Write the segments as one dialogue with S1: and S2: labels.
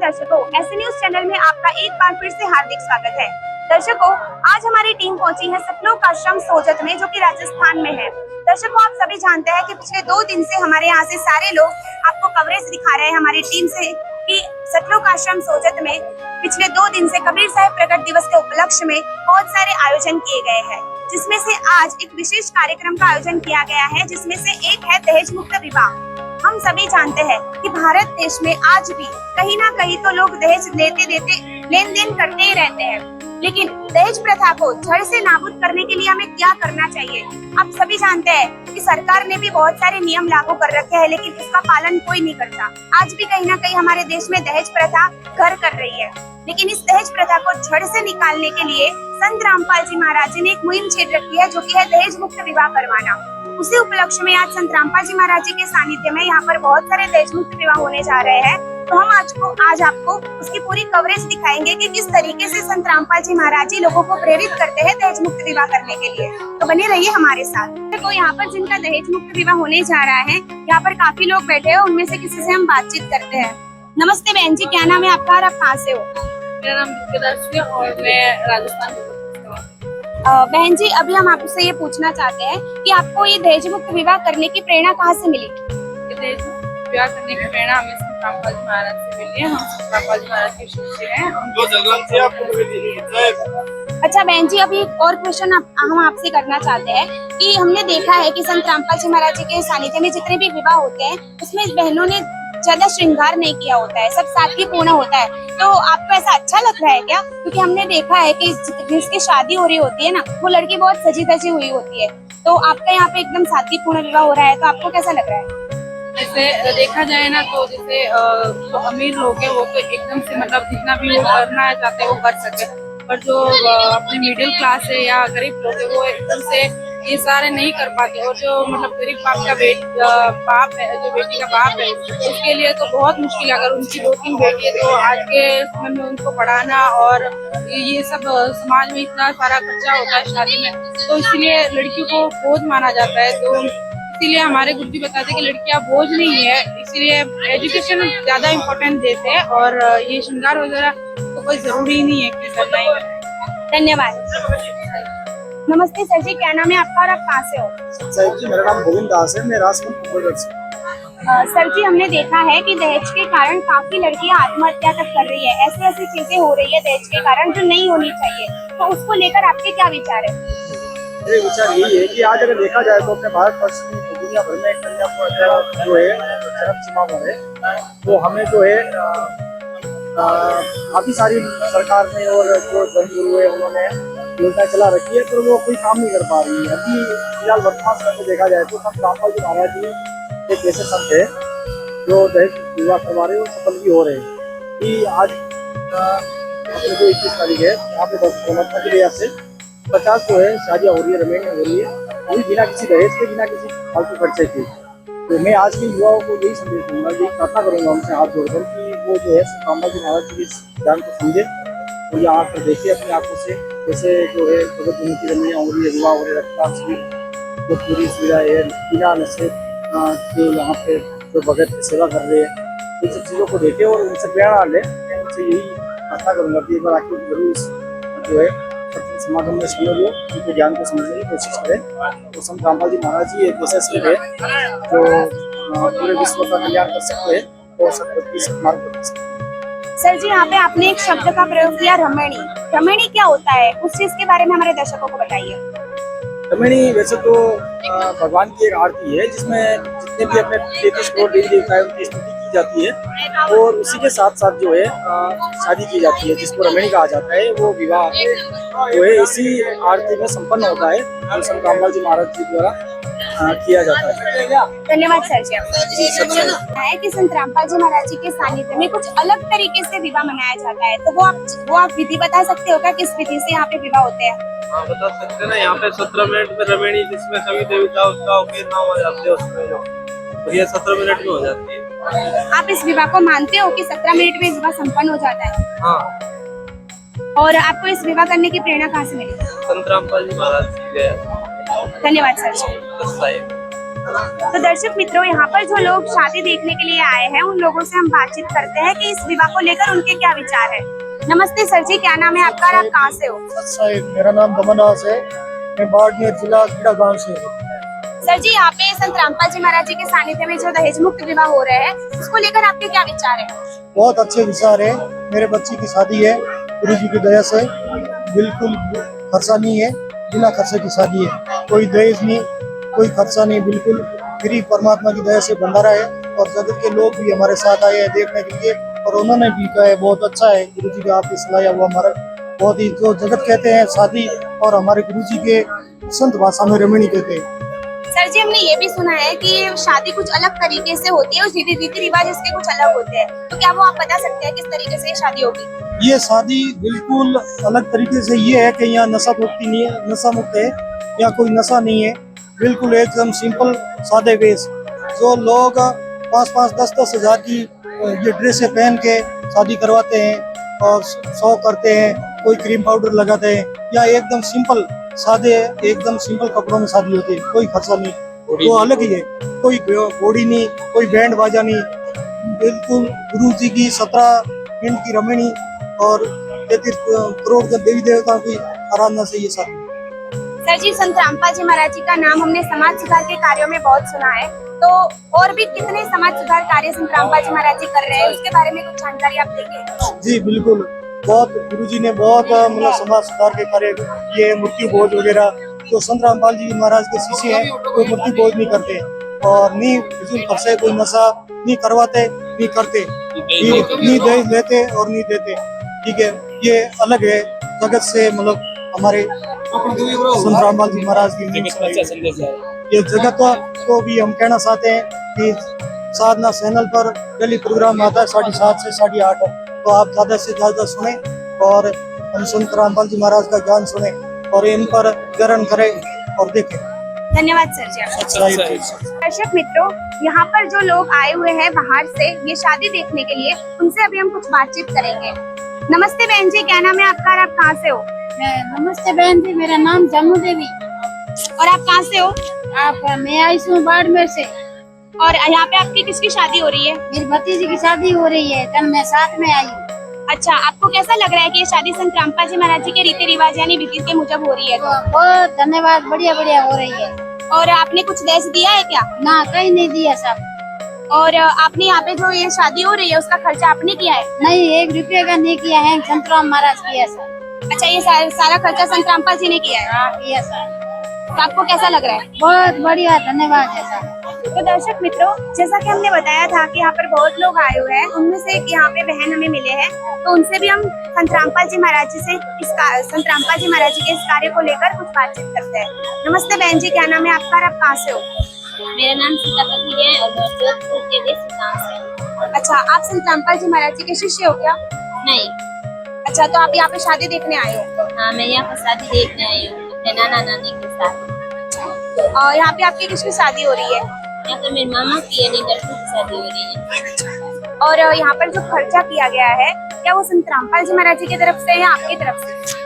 S1: दर्शकों, ऐसे news channel में आपका एक बार फिर से हार्दिक स्वागत है। दर्शकों, आज हमारी टीम पहुंची है सतलोक आश्रम सोजत में, जो कि राजस्थान में है। दर्शकों, आप सभी जानते हैं कि पिछले 2 दिन से हमारे यहाँ से सारे लोग आपको कवरेज दिखा रहे हैं हमारी टीम से कि सतलोक आश्रम सोजत में पिछले 2 दिन से कबीर साहब प्रकट दिवस के उपलक्ष्य में बहुत सारे आयोजन किए गए हैं, जिसमें से आज एक विशेष कार्यक्रम का आयोजन किया गया है, जिसमें से एक है दहेज मुक्त विवाह। हम सभी जानते हैं कि भारत देश में आज भी कहीं ना कहीं तो लोग दहेज लेते देते लेन देन करते ही रहते हैं, लेकिन दहेज प्रथा को जड़ से नाबूद करने के लिए हमें क्या करना चाहिए। आप सभी जानते हैं कि सरकार ने भी बहुत सारे नियम लागू कर रखे हैं, लेकिन इसका पालन कोई नहीं करता। आज भी कहीं ना कहीं हमारे देश में दहेज प्रथा घर कर रही है, लेकिन इस दहेज प्रथा को जड़ से निकालने के लिए संत रामपाल जी महाराज जी ने एक मुहिम छेड़ रखी है, जो कि है दहेज मुक्त विवाह करवाना। उसी उपलक्ष्य में आज संत रामपाल जी महाराज जी के सानिध्य में यहाँ पर बहुत सारे दहेज मुक्त विवाह होने जा रहे हैं। तो हम आज आपको उसकी पूरी कवरेज दिखाएंगे कि किस तरीके से संत रामपाल जी महाराज जी लोगों को प्रेरित करते हैं दहेज मुक्त विवाह करने के लिए। तो बने रहिए हमारे साथ। तो यहाँ पर जिनका दहेज मुक्त विवाह होने जा रहा है, यहाँ पर काफी लोग बैठे हैं, उनमें से किसी से हम बातचीत करते हैं। नमस्ते बहन जी, क्या नाम है आपका और आप कहाँ से हो?
S2: मेरा नाम दुर्गादास है और मैं राजस्थान से।
S1: बहन जी, अभी हम आपसे ये पूछना चाहते हैं कि आपको ये दहेज मुक्त विवाह करने की प्रेरणा कहाँ से मिली?
S2: दहेज मुक्त विवाह करने की प्रेरणा हमें संत रामपाल जी महाराज से मिली है। हम संत रामपाल जी महाराज के शिष्य हैं।
S1: अच्छा बहन जी, अभी एक और क्वेश्चन हम आपसे करना चाहते हैं कि हमने देखा है कि संत रामपाल जी महाराज जी के सानिध्य में जितने भी विवाह होते हैं, उसमें बहनों ने ज्यादा श्रृंगार नहीं किया होता है, सब सादगीपूर्ण होता है। तो आपको ऐसा अच्छा लग रहा है क्या? क्योंकि हमने देखा है कि जिसकी शादी हो रही होती है ना, वो लड़की बहुत सजी धजी हुई होती है। तो आपका यहाँ पे एकदम सादगीपूर्ण विवाह हो रहा है, तो आपको कैसा लग रहा है?
S2: जैसे देखा जाए ना, तो जैसे जो अमीर लोग हैं वो तो एकदम से मतलब जितना भी वो करना चाहते हैं वो कर सके, पर जो अपने मिडिल क्लास है या गरीब लोग है वो एकदम से ये सारे नहीं कर पाते। और जो मतलब गरीब बाप का बाप है, जो बेटी का बाप है, उसके लिए तो बहुत मुश्किल है। अगर उनकी 2-3 बेटी है तो आज के समय में उनको पढ़ाना और ये सब समाज में इतना सारा खर्चा होता है शादी में, तो इसलिए लड़कियों को बोझ माना जाता है। तो इसीलिए हमारे गुरुजी बताते हैं कि लड़कियां बोझ नहीं है, इसीलिए एजुकेशन ज्यादा इम्पोर्टेंट देते हैं और ये श्रृंगार वगैरह तो कोई जरूरी नहीं है कि करना ही करना।
S1: धन्यवाद। नमस्ते सर जी, क्या नाम है आपका और आप कहाँ से हो?
S3: सर जी, मेरा नाम गोविंद दास है, मैं राजस्थान से।
S1: सर जी, हमने देखा है कि दहेज के कारण काफी लड़कियां आत्महत्या तक कर रही है। ऐसी ऐसी चीजें हो रही है दहेज के कारण जो नहीं होनी चाहिए, तो उसको लेकर आपके क्या विचार है?
S3: मेरे विचार यही है कि आज अगर देखा जाए तो अपने भारतवर्ष में दुनिया भर में कन्या जो है चरम सीमा पर है, तो हमें जो है काफी सारी सरकार ने और जो धर्मगुरु है उन्होंने योजना चला रखी है, पर वो कोई काम नहीं कर पा रही है। अभी फिलहाल वर्तमान समय में देखा जाए तो संत रामपाल जी महाराज जी एक ऐसे संत है जो दहेज विवाह करवा रहे हैं और सफल भी हो रहे हैं। कि आज अपने जो 21 तारीख है, यहाँ पे परमात्मा की दया से 50 जो है शादियाँ हो रही है, रमेण हो रही है, वो भी बिना किसी दहेज के, बिना किसी फालतू खर्चे के। तो मैं आज के युवाओं को यही संदेश दूंगा, यही प्रार्थना करूंगा उनसे हाथ जोड़कर कि वो जो है संत रामपाल जी महाराज जी के इस ज्ञान को समझे और यहाँ आकर देखे अपनी आंखों से, जैसे जो है भगत की रनियाँ हो रही है, विवाह हो रही है, रक्तदान शिविर, जो पूरी सुविधा है, बिना नशे के यहाँ पे जो भगत की सेवा कर रहे हैं, इन सब चीज़ों को देखे और उनसे प्रेरणा ले। मैं उनसे यही प्रार्थना करूँगा कि एक बार आके जरूर जो है सत्संग समागम में शामिल हो, उनके ज्ञान को समझने की कोशिश करें। तो संत रामपाल जी महाराज जी एक ऐसे शिव है जो पूरे विश्व का कल्याण कर सकते हैं और सत्य सम्मान कर सकते हैं।
S1: सर जी, यहाँ पे आपने एक शब्द का प्रयोग किया, रमणी। रमणी क्या होता है, उस चीज के बारे में हमारे दर्शकों को बताइए।
S3: रमणी वैसे तो भगवान की एक आरती है जिसमें जितने भी अपने 33 करोड़ देवी देवता है उनकी स्तुति की जाती है और उसी के साथ साथ जो है शादी की जाती है, जिसको रमणी कहा जाता है। वो विवाह जो है इसी आरती में संपन्न होता है, जो संत रामपाल जी महाराज जी द्वारा किया जाता है।
S1: धन्यवाद सर जी। है कि संत रामपाल जी महाराज जी के सानिध्य में कुछ अलग तरीके से विवाह मनाया जाता है, तो वो आप विधि बता सकते हो क्या, किस विधि से यहाँ पे विवाह होते हैं?
S4: हाँ, बता सकते हैं ना। यहाँ पे 17 मिनट में रमणी, जिसमें सभी देवताओं के नाम आ जाते हैं उसमें, जो ये 17 मिनट में हो जाती है।
S1: आप इस विवाह को मानते हो कि 17 मिनट में विवाह संपन्न हो जाता है?
S4: हाँ।
S1: और आपको इस विवाह करने की प्रेरणा कहाँ से मिली?
S4: संत रामपाल जी महाराज जी।
S1: धन्यवाद सर जी। तो दर्शक मित्रों, यहाँ पर जो लोग शादी देखने के लिए आए हैं उन लोगों से हम बातचीत करते हैं कि इस विवाह को लेकर उनके क्या विचार है। नमस्ते सर जी, क्या नाम है आपका और आप कहाँ से हो?
S3: मेरा नाम दमनदास है, मैं बाड़मेर जिला खेड़ा गांव से हूँ।
S1: सर जी, यहाँ पे संत रामपाल जी महाराज जी के सानिध्य में जो दहेज मुक्त विवाह हो रहे हैं उसको लेकर आपके क्या विचार है?
S3: बहुत अच्छे विचार है। मेरे बच्ची की शादी है, गुरु जी की दया से, बिल्कुल खर्चा नहीं है, बिना खर्चे की शादी है, कोई दहेज नहीं, कोई खर्चा नहीं, बिल्कुल फ्री, परमात्मा की दया से भंडारा है। और जगत के लोग भी हमारे साथ आए हैं देखने के लिए और उन्होंने भी कहा है बहुत अच्छा है, गुरु जी का आपके सलाया हुआ हमारा बहुत ही, जो जगत कहते हैं शादी, और हमारे गुरु जी के संत भाषा में रमणी कहते हैं।
S1: सर जी, हमने ये भी सुना है कि शादी कुछ अलग तरीके से होती है, उस रीति रिवाज इसके कुछ अलग होते हैं, तो क्या वो आप बता सकते हैं किस तरीके से ये शादी होगी?
S3: ये शादी बिल्कुल अलग तरीके से ये है कि यहाँ नशा मुक्ति नहीं है, नशा मुक्त है, यहाँ कोई नशा नहीं है, बिल्कुल एकदम सिंपल सादे वेश। जो लोग 5-5, 10-10 हजार की ये ड्रेसें पहन के शादी करवाते हैं और शो करते हैं, कोई क्रीम पाउडर लगाते हैं, या एकदम सिंपल सादे एकदम सिंपल कपड़ों में शादी होती है, कोई खर्चा नहीं, वो अलग ही है, कोई घोड़ी नहीं, कोई बैंड बाजा नहीं, बिल्कुल गुरु जी की 17 पिंड की रमणी और 33 करोड़ के देवी देवताओं की आराधना से ये शादी।
S1: सर जी, संत रामपाल जी महाराज जी का नाम हमने समाज सुधार के कार्यों में बहुत सुना है, तो और भी कितने समाज सुधार कार्य संत रामपाल जी महाराज जी कर रहे हैं, उसके बारे में कुछ जानकारी आप देंगे?
S3: जी बिल्कुल, बहुत गुरु जी ने बहुत मतलब समाज सुधार के कार्य किए, मृत्यु भोज वगैरह। तो संत रामपाल जी महाराज के शिष्य हैं, कोई मृत्यु भोज नहीं करते और नहीं फिजूल खर्चे, कोई नशा नहीं करवाते, नहीं करते, नहीं दहेज लेते और नहीं देते, ठीक है। ये अलग है जगत से, मतलब हमारे संत रामपाल जी महाराज की ये जगत को भी हम कहना चाहते हैं कि साधना चैनल पर डेली प्रोग्राम आता है 7:30 से 8:30, तो आप ज्यादा से ज्यादा सुने और हम संत रामपाल जी महाराज का ज्ञान सुने और इन पर ग्रहण करें और देखें।
S1: धन्यवाद सर जी आपका। दर्शक मित्रों, यहाँ पर जो लोग आए हुए हैं बाहर से ये शादी देखने के लिए, उनसे अभी हम कुछ बातचीत करेंगे। नमस्ते बहन जी, क्या नाम है आपका और आप कहाँ से हो?
S5: नमस्ते बहन जी, मेरा नाम जम्मू देवी।
S1: और आप कहाँ से हो?
S5: मैं आई हूँ बाड़मेर से।
S1: और यहाँ पे आपकी किसकी शादी हो रही है?
S5: मेरी भतीजी की शादी हो रही है, कल मैं साथ में आई हूँ।
S1: अच्छा, आपको कैसा लग रहा है कि ये शादी संत रामपाल जी महाराज जी के रीति रिवाज यानी विधि के मुजब हो रही है?
S5: बहुत धन्यवाद, बढ़िया बढ़िया हो रही है।
S1: और आपने कुछ दहेज दिया है क्या?
S5: ना, कहीं नहीं दिया सब।
S1: और आपने यहाँ पे जो ये शादी हो रही है उसका खर्चा आपने किया है?
S5: नहीं, 1 रुपये का नहीं किया है, संत राम महाराज किया सर।
S1: अच्छा, ये सारा खर्चा संत रामपाल जी ने किया है?
S5: हाँ, किया सर।
S1: तो आपको कैसा लग रहा है?
S5: बहुत बढ़िया, धन्यवाद है सर।
S1: तो दर्शक मित्रों, जैसा कि हमने बताया था कि यहाँ पर बहुत लोग आए हुए हैं, उनमें से एक यहाँ पे बहन हमें मिले हैं, तो उनसे भी हम संत रामपाल जी महाराज जी से संत रामपाल जी महाराज जी के इस कार्य को लेकर कुछ बातचीत करते हैं। नमस्ते बहन जी, क्या नाम है आपका और आप कहाँ से हो?
S6: मेरा नाम सीतापति है और मैं जोधपुर के देसी गांव से हूँ।
S1: अच्छा, आप संत रामपाल जी महाराज जी के शिष्य हो क्या?
S6: नहीं।
S1: अच्छा, तो आप यहाँ पे शादी देखने आए हो?
S6: हाँ, मैं यहाँ पर शादी देखने आई हूँ अपने नाना नानी के साथ।
S1: और यहाँ पे आपकी किसकी शादी हो रही है?
S6: यहाँ पर मेरी मामा की यानी लड़की की शादी हो रही है।
S1: और यहाँ पर जो खर्चा किया गया है, क्या वो संत रामपाल जी महाराज जी की तरफ से या आपकी तरफ से?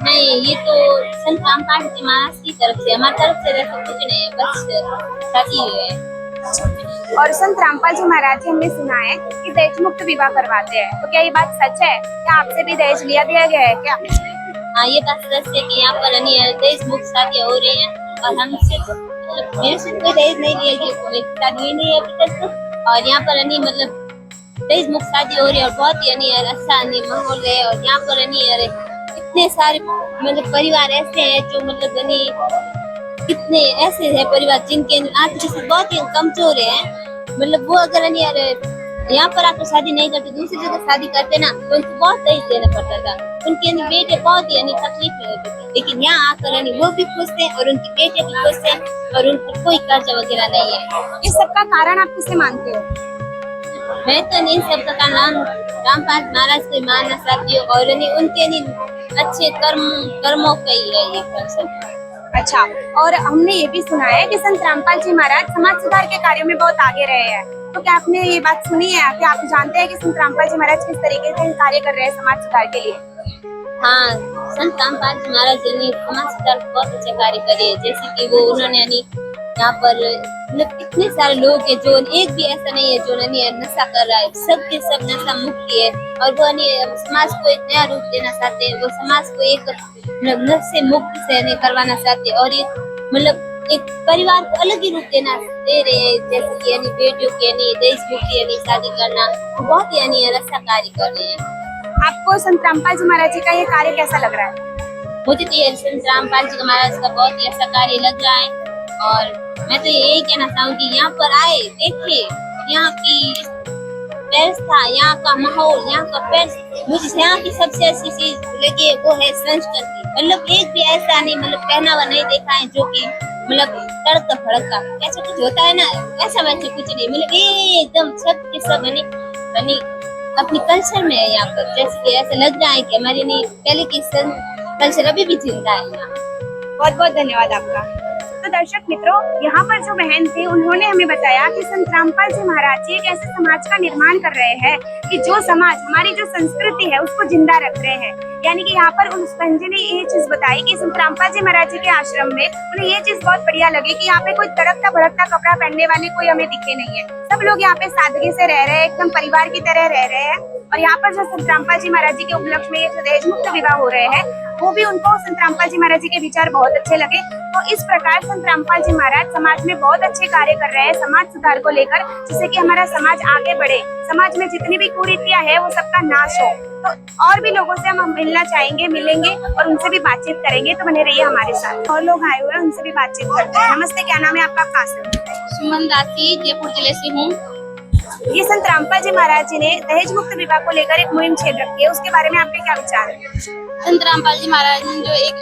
S6: नहीं, ये तो संत रामपाल जी महाराज की तरफ से, हमारी तरफ से वैसा कुछ नहीं है, बस शादी हुई है।
S1: और संत रामपाल जी महाराज जी, हमने सुना है कि दहेज मुक्त विवाह करवाते हैं, तो क्या ये बात सच है? क्या आपसे भी दहेज लिया दिया गया है क्या?
S6: हाँ, ये बात सच है कि यहाँ पर दहेज मुक्त शादियाँ हो रही हैं और हमसे मतलब मेरे से कोई दहेज नहीं लिया गया, कोई शादी हुई नहीं है अभी तक। और यहाँ पर मतलब दहेज मुक्त शादी हो रही है और बहुत ही अच्छा माहौल है। और यहाँ पर इतने सारे मतलब परिवार ऐसे हैं जो मतलब कितने ऐसे है परिवार जिनके आर्थिक स्थिति बहुत ही कमजोर है, मतलब वो अगर यहाँ पर आकर शादी नहीं करते, दूसरी जगह शादी करते ना, तो उनको बहुत दहेज देना पड़ता था। उनके बेटे बहुत ही तकलीफ में होती थी, लेकिन यहाँ आकर वो भी खुश थे और उनके बेटे भी खुश थे और उनको कोई कर्जा वगैरह नहीं है।
S1: इस सब का कारण आप किसे मानते हो?
S6: मैं तो इन सब का कारण रामपाल महाराज को मानना चाहती हूँ और उनके अच्छे कर्मों का ही है ये सब।
S1: अच्छा, और हमने ये भी सुना है कि संत रामपाल जी महाराज समाज सुधार के कार्यों में बहुत आगे रहे हैं, तो क्या आपने ये बात सुनी है कि आप जानते हैं कि संत रामपाल जी महाराज किस तरीके से कार्य कर रहे हैं समाज सुधार के लिए?
S6: हाँ, संत रामपाल जी महाराज ने समाज सुधार बहुत अच्छे कार्य करे, जैसे कि वो उन्होंने यहाँ पर मतलब इतने सारे लोग हैं जो एक भी ऐसा नहीं है जो नहीं है नशा कर रहा है, सबके सब नशा मुक्ति है। और वो नहीं समाज को एक नया रूप देना चाहते हैं, वो समाज को एक मतलब नशे मुक्त से नहीं करवाना चाहते और एक मतलब एक परिवार को अलग ही रूप दे रहे हैं, जैसे कि यानी बेटियों की यानी देश मुक्ति यानी शादी करना, वो बहुत यानी अच्छा कार्य कर रहे हैं।
S1: आपको संत रामपाल जी महाराज जी का ये कार्य कैसा लग रहा है?
S6: मुझे तो ये संत रामपाल जी महाराज का बहुत ही अच्छा कार्य लग रहा है और मैं तो यही कहना चाहूंगी यहाँ पर आए, देखिए यहाँ की व्यवस्था, यहाँ का माहौल, यहाँ का पैस, मुझे यहाँ की सबसे अच्छी चीज लगी वो है संस्कृति। मतलब एक भी ऐसा नहीं मतलब पहनावा नहीं देखा है जो कि मतलब तड़का फड़का ऐसा कुछ होता है ना, ऐसा वैसे कुछ नहीं, मतलब एकदम सब के सब बनी अपनी कल्चर में है यहाँ पर। जैसे कि ऐसा लग रहा है कि हमारी नहीं पहले की कल्चर अभी भी जिंदा है यहाँ।
S1: बहुत बहुत धन्यवाद आपका। तो दर्शक मित्रों, यहाँ पर जो बहन थी उन्होंने हमें बताया कि संत रामपाल जी महाराज जी एक ऐसे समाज का निर्माण कर रहे हैं कि जो समाज हमारी जो संस्कृति है उसको जिंदा रख रहे हैं। यानी कि यहाँ पर उस बहन जी ने ये चीज बताई कि संत रामपाल जी महाराज जी के आश्रम में उन्हें ये चीज बहुत बढ़िया लगी कि यहाँ पे कोई तड़कता भड़कता कपड़ा पहनने वाले कोई हमें दिखे नहीं है। सब लोग यहाँ पे सादगी से रह रहे हैं, एकदम परिवार की तरह रह रहे हैं। और यहाँ पर जो संत रामपाल जी महाराज जी के उपलक्ष्य में ये जो दहेज मुक्त विवाह हो रहे हैं वो भी उनको संत रामपाल जी महाराज जी के विचार बहुत अच्छे लगे। तो इस प्रकार संत रामपाल जी महाराज समाज में बहुत अच्छे कार्य कर रहे हैं समाज सुधार को लेकर, जिससे कि हमारा समाज आगे बढ़े, समाज में जितनी भी कुरीतियां है वो सबका नाश हो। तो और भी लोगों से हम मिलना चाहेंगे, मिलेंगे और उनसे भी बातचीत करेंगे, तो बने रहिए हमारे साथ। और लोग आए हुए हैं, उनसे भी बातचीत करते हैं। नमस्ते, क्या नाम है आपका? कहाँ से?
S6: सुमन दासी, जयपुर जिले से हूँ।
S1: ये संत रामपाल जी महाराज जी ने दहेज मुक्त विवाह को लेकर एक मुहिम छेड़ रखी है, उसके बारे में आपके क्या विचार है?
S2: संत रामपाल जी महाराज ने जो एक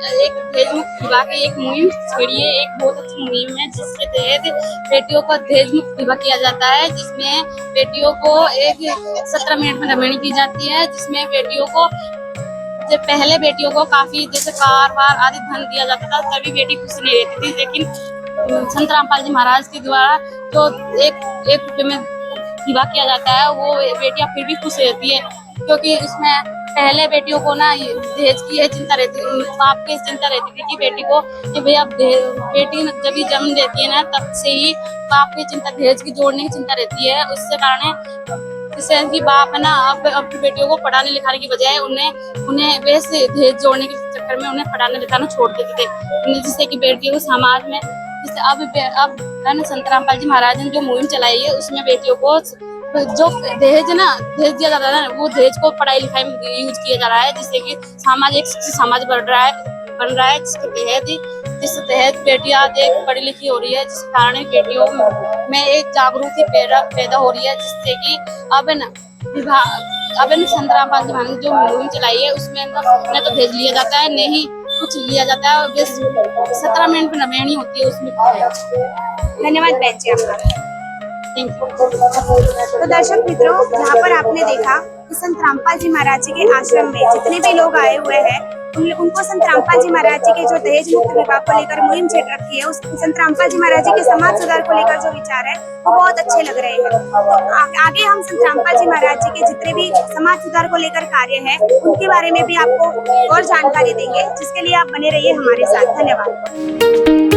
S2: दहेज मुक्त विवाह की एक मुहिम छेड़ी है, एक बहुत अच्छी मुहिम है जिसके तहत बेटियों का दहेज मुक्त विवाह किया जाता है, जिसमें बेटियों को एक 17 मिनट में रमणी की जाती है, जिसमें बेटियों को जब पहले बेटियों को काफी जैसे कार वार आदि धन दिया जाता था तभी बेटी खुश नहीं रहती थी, लेकिन संत रामपाल जी महाराज के द्वारा जो एक रुपये में विवाह किया जाता है वो बेटियां फिर भी खुश रहती है, क्योंकि इसमें पहले बेटियों को ना दहेज की ये चिंता रहती, बाप की चिंता रहती थी कि बेटी को कि भैया बेटी जब भी जन्म देती है ना तब से ही बाप की चिंता दहेज की जोड़ने की चिंता रहती है। उससे कारण जिससे कि बाप है ना अपनी बेटियों को पढ़ाने लिखाने की बजाय उन्हें वैसे दहेज जोड़ने के चक्कर में उन्हें पढ़ाने लिखाना छोड़ देते थे, जिससे कि बेटियों को समाज में जैसे अब है ना संत रामपाल जी महाराज ने जो मुहिम चलाई है उसमें बेटियों को जो दहेज दिया जा रहा है वो दहेज को पढ़ाई लिखाई में यूज किया जा रहा है, जिससे कि एक समाज बन रहा है जिसके तहत बेटियां एक पढ़ी लिखी हो रही है, जिस कारण बेटियों में एक जागरूकता पैदा हो रही है, जिससे कि अब संत रामपाल जी महाराज ने जो मुहिम चलाई है उसमें न तो दहेज लिया जाता है नहीं कुछ लिया जाता है, बस 17 मिनट में रमणी होती है उसमें।
S1: धन्यवाद बहन जी आपका।
S2: Thank you.
S1: तो दर्शक मित्रों, यहाँ पर आपने देखा कि संत रामपाल जी महाराज जी के आश्रम में जितने भी लोग आए हुए हैं उनको संत रामपाल जी महाराज जी के जो दहेज मुक्त विवाह को लेकर मुहिम छेड़ रखी है, उस संत रामपाल जी महाराज जी के समाज सुधार को लेकर जो विचार है वो बहुत अच्छे लग रहे हैं। तो आगे हम संत रामपाल जी महाराज जी के जितने भी समाज सुधार को लेकर कार्य है उनके बारे में भी आपको और जानकारी देंगे, जिसके लिए आप बने रहिए हमारे साथ। धन्यवाद।